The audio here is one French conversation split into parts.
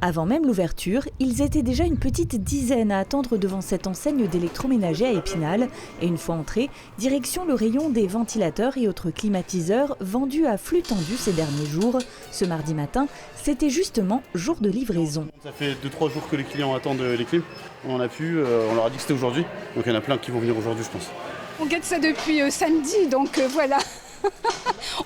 Avant même l'ouverture, ils étaient déjà une petite dizaine à attendre devant cette enseigne d'électroménager à Épinal. Et une fois entrés, direction le rayon des ventilateurs et autres climatiseurs vendus à flux tendu ces derniers jours. Ce mardi matin, c'était justement jour de livraison. Ça fait 2-3 jours que les clients attendent les clims. On leur a dit que c'était aujourd'hui. Donc il y en a plein qui vont venir aujourd'hui, je pense. On guette ça depuis samedi, donc voilà.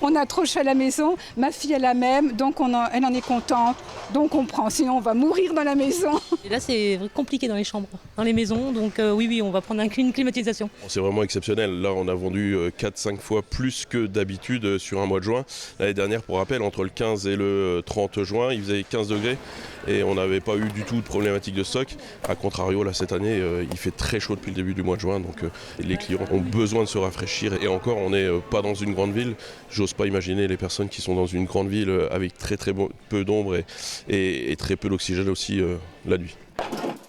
On a trop chaud à la maison, ma fille elle a même, donc elle en est contente, donc on prend, sinon on va mourir dans la maison. Et là c'est compliqué dans les chambres, dans les maisons, donc oui, on va prendre une climatisation. C'est vraiment exceptionnel, là on a vendu 4-5 fois plus que d'habitude sur un mois de juin. L'année dernière, pour rappel, entre le 15 et le 30 juin, il faisait 15 degrés et on n'avait pas eu du tout de problématique de stock. A contrario, là cette année, il fait très chaud depuis le début du mois de juin, donc les clients ont besoin de se rafraîchir et encore on n'est pas dans une grande ville. J'ose pas imaginer les personnes qui sont dans une grande ville avec très peu d'ombre et très peu d'oxygène aussi la nuit.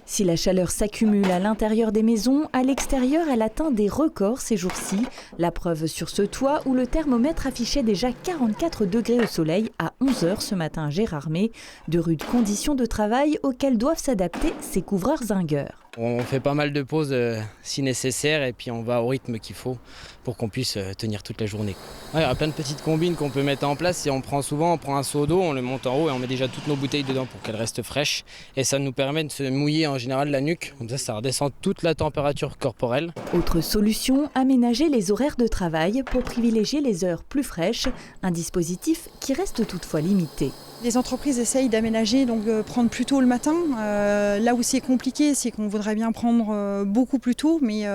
Si la chaleur s'accumule à l'intérieur des maisons, à l'extérieur, elle atteint des records ces jours-ci. La preuve sur ce toit où le thermomètre affichait déjà 44 degrés au soleil à 11h ce matin à Gérardmer. De rudes conditions de travail auxquelles doivent s'adapter ces couvreurs zingueurs. On fait pas mal de pauses si nécessaire et puis on va au rythme qu'il faut pour qu'on puisse tenir toute la journée. Ouais, il y a plein de petites combines qu'on peut mettre en place. Si on prend un seau d'eau, on le monte en haut et on met déjà toutes nos bouteilles dedans pour qu'elles restent fraîches. Et ça nous permet de se mouiller en général la nuque. Comme ça redescend toute la température corporelle. Autre solution, aménager les horaires de travail pour privilégier les heures plus fraîches. Un dispositif qui reste toutefois limité. Les entreprises essayent d'aménager, donc prendre plus tôt le matin. Là où c'est compliqué, c'est qu'on voudrait bien prendre beaucoup plus tôt, mais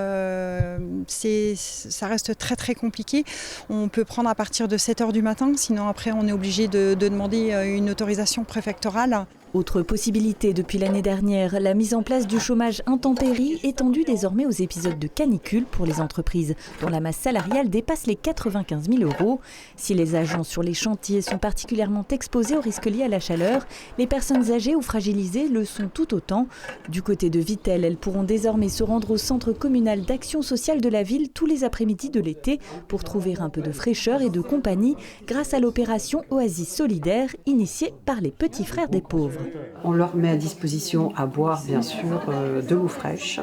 ça reste très très compliqué. On peut prendre à partir de 7h du matin, sinon après on est obligé de demander une autorisation préfectorale. Autre possibilité depuis l'année dernière, la mise en place du chômage intempérie étendu désormais aux épisodes de canicule pour les entreprises dont la masse salariale dépasse les 95 000 €. Si les agents sur les chantiers sont particulièrement exposés aux risques liés à la chaleur, les personnes âgées ou fragilisées le sont tout autant. Du côté de Vittel, elles pourront désormais se rendre au centre communal d'action sociale de la ville tous les après-midi de l'été pour trouver un peu de fraîcheur et de compagnie grâce à l'opération Oasis solidaire initiée par les petits frères des pauvres. On leur met à disposition à boire, bien sûr, de l'eau fraîche.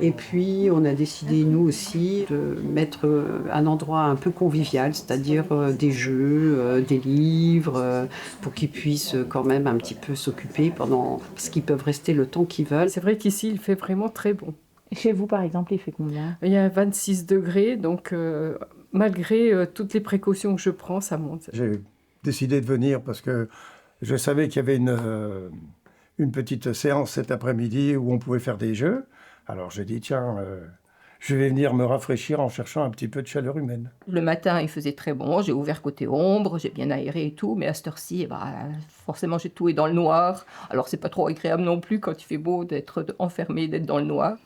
Et puis, on a décidé, nous aussi, de mettre un endroit un peu convivial, c'est-à-dire des jeux, des livres, pour qu'ils puissent quand même un petit peu s'occuper parce qu'ils peuvent rester le temps qu'ils veulent. C'est vrai qu'ici, il fait vraiment très bon. Chez vous, par exemple, il fait combien ? Il y a 26 degrés, donc malgré toutes les précautions que je prends, ça monte. J'ai décidé de venir parce que je savais qu'il y avait une petite séance cet après-midi où on pouvait faire des jeux. Alors j'ai dit, tiens, je vais venir me rafraîchir en cherchant un petit peu de chaleur humaine. Le matin, il faisait très bon. J'ai ouvert côté ombre, j'ai bien aéré et tout. Mais à cette heure-ci, forcément, tout est dans le noir. Alors c'est pas trop agréable non plus quand il fait beau d'être enfermé, d'être dans le noir.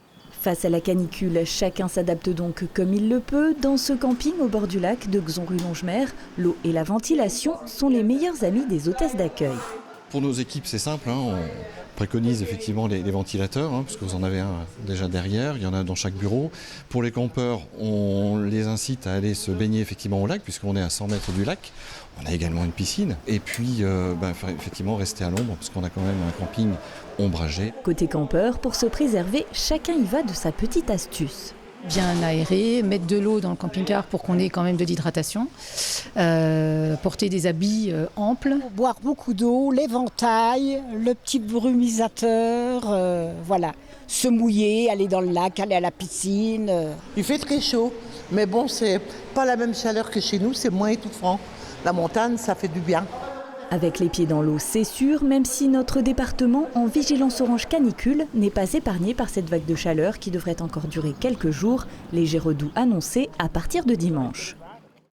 Face à la canicule, chacun s'adapte donc comme il le peut. Dans ce camping au bord du lac de Xon-rue-Longemer, l'eau et la ventilation sont les meilleurs amis des hôtesses d'accueil. Pour nos équipes, c'est simple, on préconise effectivement les ventilateurs, parce que vous en avez un déjà derrière, il y en a dans chaque bureau. Pour les campeurs, on les incite à aller se baigner effectivement au lac, puisqu'on est à 100 mètres du lac. On a également une piscine. Et puis, effectivement, rester à l'ombre, parce qu'on a quand même un camping ombragé. Côté campeur, pour se préserver, chacun y va de sa petite astuce. Bien aérer, mettre de l'eau dans le camping-car pour qu'on ait quand même de l'hydratation, porter des habits amples. Boire beaucoup d'eau, l'éventail, le petit brumisateur, voilà. Se mouiller, aller dans le lac, aller à la piscine. Il fait très chaud, mais bon, c'est pas la même chaleur que chez nous, c'est moins étouffant. La montagne, ça fait du bien. Avec les pieds dans l'eau, c'est sûr, même si notre département en vigilance orange canicule n'est pas épargné par cette vague de chaleur qui devrait encore durer quelques jours, léger redoux annoncé à partir de dimanche.